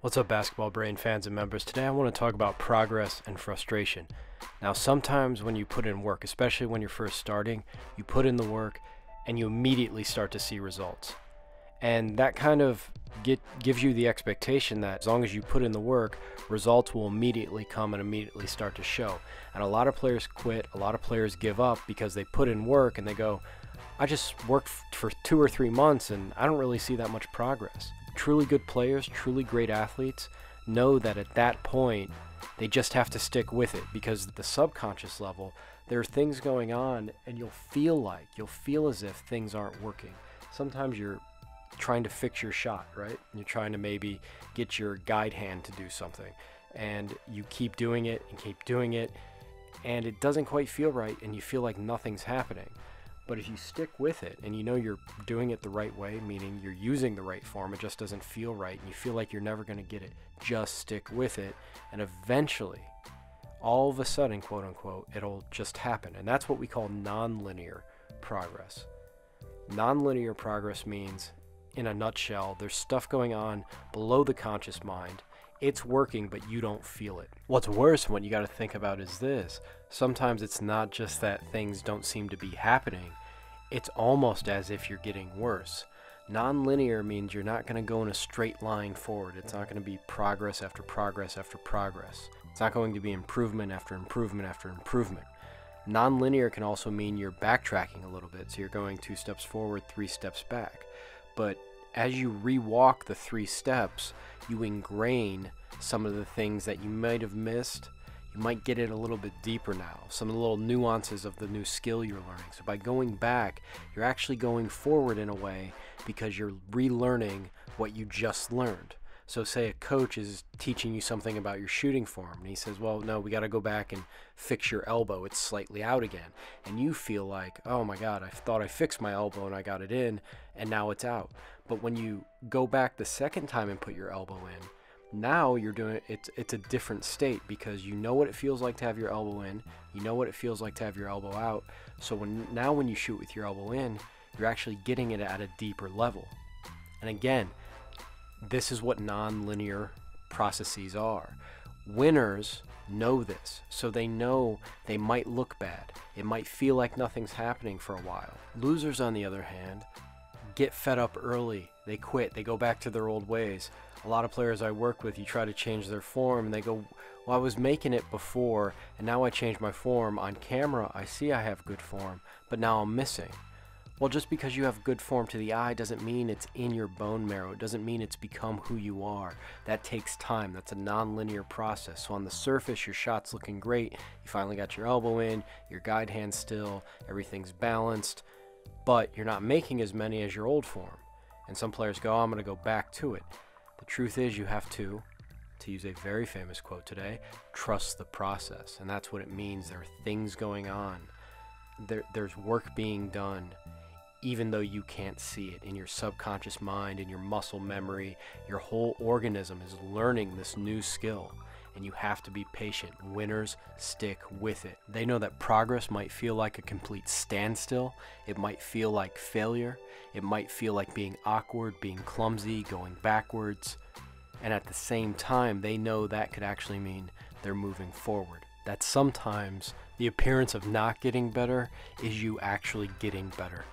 What's up, Basketball Brain fans and members? Today I want to talk about progress and frustration. Now, sometimes when you put in work, especially when you're first starting, you put in the work and you immediately start to see results. And that kind of gives you the expectation that as long as you put in the work, results will immediately come and immediately start to show. And a lot of players quit, a lot of players give up because they put in work and they go, I just worked for 2 or 3 months and I don't really see that much progress. Truly good players, truly great athletes know that at that point they just have to stick with it, because at the subconscious level there are things going on and you'll feel as if things aren't working. Sometimes you're trying to fix your shot, right? You're trying to maybe get your guide hand to do something and you keep doing it and keep doing it and it doesn't quite feel right and you feel like nothing's happening. But if you stick with it and you know you're doing it the right way, meaning you're using the right form, it just doesn't feel right and you feel like you're never going to get it, just stick with it, and eventually, all of a sudden, quote unquote, it'll just happen. And that's what we call non-linear progress. Non-linear progress means, in a nutshell, there's stuff going on below the conscious mind. It's working, but you don't feel it. What's worse, and what you got to think about is this. Sometimes it's not just that things don't seem to be happening. It's almost as if you're getting worse. Non-linear means you're not going to go in a straight line forward. It's not going to be progress after progress after progress. It's not going to be improvement after improvement after improvement. Non-linear can also mean you're backtracking a little bit. So you're going 2 steps forward, 3 steps back. But as you re-walk the 3 steps, you ingrain some of the things that you might have missed. You might get it a little bit deeper now, some of the little nuances of the new skill you're learning. So by going back, you're actually going forward in a way because you're relearning what you just learned. So say a coach is teaching you something about your shooting form and he says, well, no, we got to go back and fix your elbow. It's slightly out again. And you feel like, oh my God, I thought I fixed my elbow and I got it in and now it's out. But when you go back the second time and put your elbow in, now you're doing it's a different state, because you know what it feels like to have your elbow in, you know what it feels like to have your elbow out. So when you shoot with your elbow in, you're actually getting it at a deeper level. And again, this is what non-linear processes are. Winners know this, so they know they might look bad. It might feel like nothing's happening for a while. Losers, on the other hand, get fed up early. They quit. They go back to their old ways. A lot of players I work with, you try to change their form and they go, well, I was making it before and now I changed my form. On camera, I see I have good form, but now I'm missing. Well, just because you have good form to the eye doesn't mean it's in your bone marrow. It doesn't mean it's become who you are. That takes time. That's a non-linear process. So on the surface, your shot's looking great. You finally got your elbow in, your guide hand's still, everything's balanced, but you're not making as many as your old form. And some players go, oh, I'm going to go back to it. The truth is you have to use a very famous quote today, trust the process. And that's what it means. There are things going on. There's work being done, even though you can't see it. In your subconscious mind, in your muscle memory, your whole organism is learning this new skill. And you have to be patient. Winners stick with it. They know that progress might feel like a complete standstill. It might feel like failure. It might feel like being awkward, being clumsy, going backwards. And at the same time, they know that could actually mean they're moving forward. That sometimes the appearance of not getting better is you actually getting better.